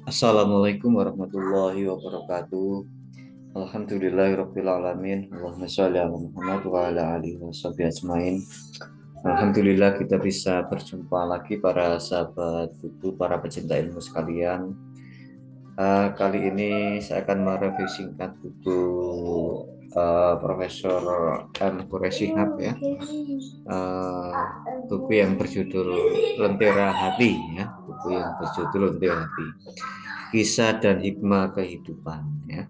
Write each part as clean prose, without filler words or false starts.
Assalamualaikum warahmatullahi wabarakatuh. Alhamdulillahirabbil alamin. Allahumma shalli ala Muhammad wa ala alihi washabihi ajmain. Alhamdulillah kita bisa berjumpa lagi para sahabat buku, para pecinta ilmu sekalian. Kali ini saya akan mereview singkat buku Profesor M. Quraish Shihab ya. Eh, Buku yang berjudul Lentera Hati ya, buku yang berjudul Lentera Hati. Kisah dan hikmah kehidupan ya.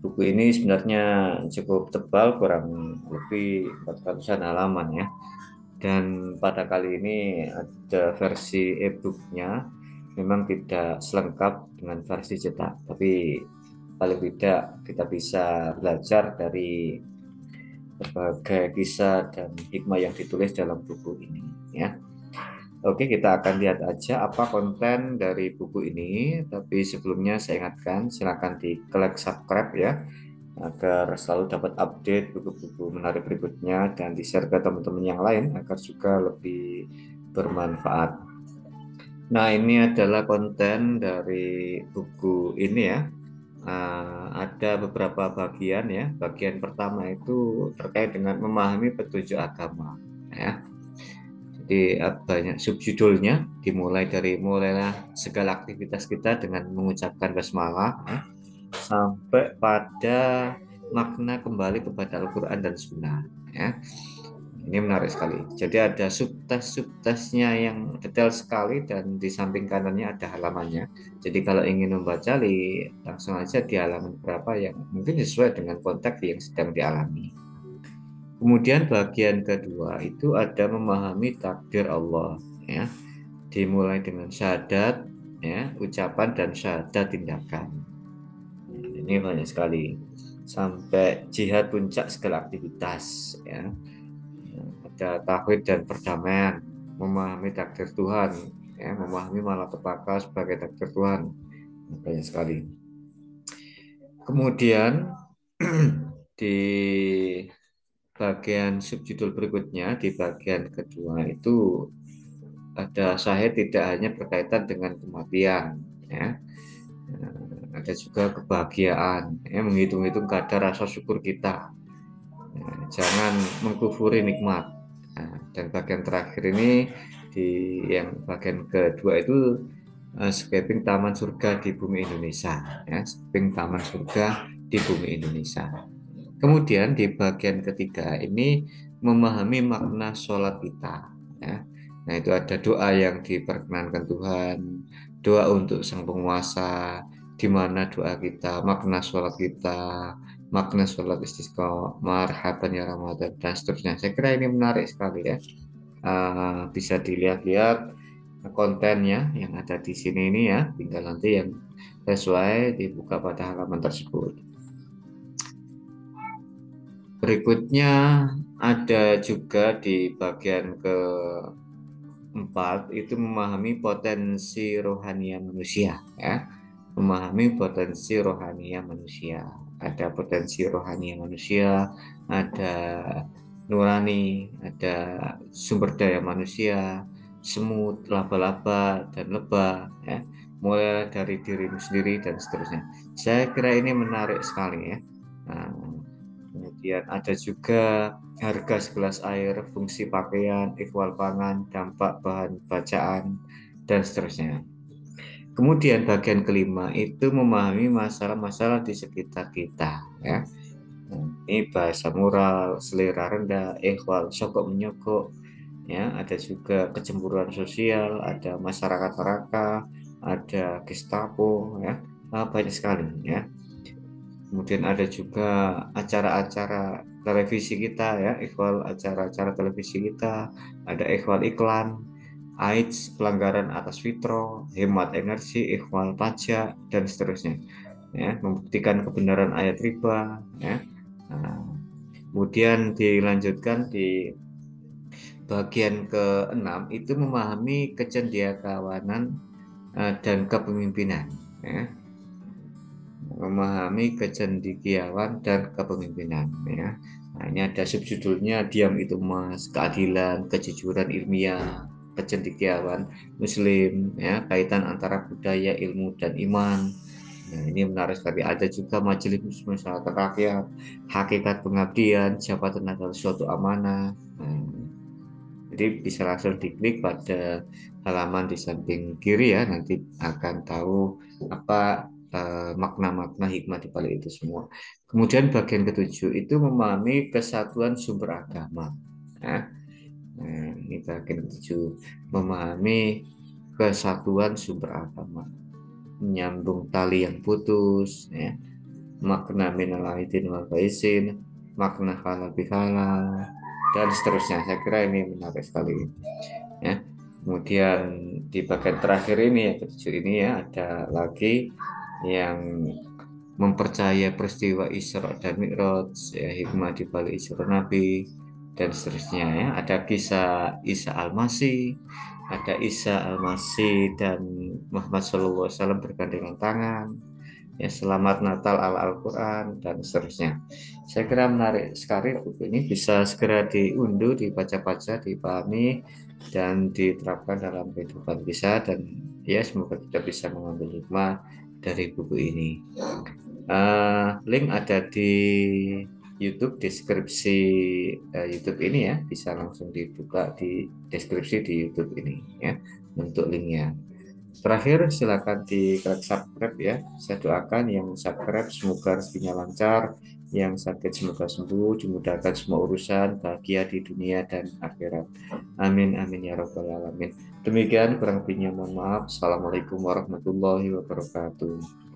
Buku ini sebenarnya cukup tebal, kurang lebih 400-an halaman ya. Dan pada kali ini ada versi e-booknya, memang tidak selengkap dengan versi cetak, tapi paling tidak kita bisa belajar dari berbagai kisah dan hikmah yang ditulis dalam buku ini ya. Oke, kita akan lihat aja apa konten dari buku ini. Tapi sebelumnya saya ingatkan, silakan diklik subscribe ya, agar selalu dapat update buku-buku menarik berikutnya dan di-share ke teman-teman yang lain agar juga lebih bermanfaat. Nah, ini adalah konten dari buku ini ya. Ada beberapa bagian ya. Bagian pertama itu terkait dengan memahami petunjuk agama ya. Jadi banyak subjudulnya, dimulai dari mulailah segala aktivitas kita dengan mengucapkan basmalah ya, sampai pada makna kembali kepada Al-Quran dan Sunnah ya. Ini menarik sekali. Jadi ada subtes-subtesnya yang detail sekali dan di samping kanannya ada halamannya. Jadi kalau ingin membaca langsung aja di halaman berapa yang mungkin sesuai dengan konteks yang sedang dialami. Kemudian bagian kedua itu ada memahami takdir Allah ya. Dimulai dengan syahadat ya, ucapan dan syahadat tindakan. Ini banyak sekali. Sampai jihad puncak segala aktivitas ya. Ada tauhid dan perdamaian, memahami takdir Tuhan ya, memahami malapetaka sebagai takdir Tuhan. Banyak sekali. Kemudian di bagian subjudul berikutnya, di bagian kedua itu ada syahid tidak hanya berkaitan dengan kematian ya. Ada juga kebahagiaan ya, menghitung-hitung kadar rasa syukur kita ya, jangan mengkufuri nikmat. Nah, dan bagian terakhir ini di yang bagian kedua itu scaping taman surga di bumi Indonesia ya, scaping taman surga di bumi Indonesia. Kemudian di bagian ketiga ini memahami makna sholat kita ya. Nah, itu ada doa yang diperkenankan Tuhan, doa untuk sang penguasa, di mana doa kita, makna sholat kita, makna sholat istisqa, marhaban ya Ramadan dan seterusnya. Saya kira ini menarik sekali ya. Bisa dilihat-lihat kontennya yang ada di sini ini ya, tinggal nanti yang sesuai dibuka pada halaman tersebut. Berikutnya ada juga di bagian keempat itu memahami potensi rohania manusia ya. Memahami potensi rohania manusia. Ada potensi rohania manusia, ada nurani, ada sumber daya manusia, semut, laba-laba dan lebah ya. Mulai dari dirimu sendiri dan seterusnya. Saya kira ini menarik sekali ya. Nah, kemudian ada juga harga segelas air, fungsi pakaian, ikhwal pangan, dampak bahan bacaan, dan seterusnya. Kemudian bagian kelima itu memahami masalah-masalah di sekitar kita. Ya. Ini bahasa moral, selera rendah, ikhwal, sokok menyokok. Ya, ada juga kecemburuan sosial, ada masyarakat neraka, ada Gestapo, ya, banyak sekali. Ya. Kemudian ada juga acara-acara televisi kita ya, ikhwal acara-acara televisi kita, ada ikhwal iklan, AIDS, pelanggaran atas fitro, hemat energi, ikhwal pajak dan seterusnya. Ya, membuktikan kebenaran ayat riba ya. Nah, kemudian dilanjutkan di bagian ke-6 itu memahami kecendiakawanan dan kepemimpinan ya, memahami kecendikiawan dan kepemimpinan ya. Nah, ini ada subjudulnya diam itu emas, keadilan, kejujuran ilmiah. kecendekiawan Muslim, ya, kaitan antara budaya, ilmu, dan iman. Nah, ini menarik sekali. Ada juga majelis masyarakat rakyat, hakikat pengabdian, jabatan adalah suatu amanah. Nah, jadi bisa langsung diklik pada halaman di samping kiri ya, nanti akan tahu apa makna-makna hikmah di balik itu semua. Kemudian bagian ketujuh itu memahami kesatuan sumber agama. Nah, ini bagian ketujuh, memahami kesatuan sumber agama, menyambung tali yang putus, ya, makna minal aidin wal faizin, makna halal bihalal, dan seterusnya. Saya kira ini menarik sekali, ya. Kemudian di bagian terakhir ini yang ketujuh ini ya, ada lagi yang mempercaya peristiwa Isra dan Mi'raj, ya, hikmah di balik Isra Nabi, dan seterusnya, ya. Ada kisah Isa Al-Masih, ada Isa Al-Masih dan Muhammad SAW bergandengan tangan, ya, selamat Natal ala Al-Quran, dan seterusnya. Saya kira menarik sekali buku ini, bisa segera diunduh, dibaca-baca, dipahami, dan diterapkan dalam kehidupan kita, dan ya semoga kita bisa mengambil hikmah dari buku ini. Link ada di YouTube, deskripsi YouTube ini ya, bisa langsung dibuka di deskripsi di YouTube ini ya untuk linknya. Terakhir silakan diklik subscribe ya. Saya doakan yang subscribe semoga rezekinya lancar, yang sakit semoga sembuh, dimudahkan semua urusan, bahagia di dunia dan akhirat. Amin amin ya rabbal alamin. Demikian kurang lebihnya mohon maaf. Assalamualaikum warahmatullahi wabarakatuh.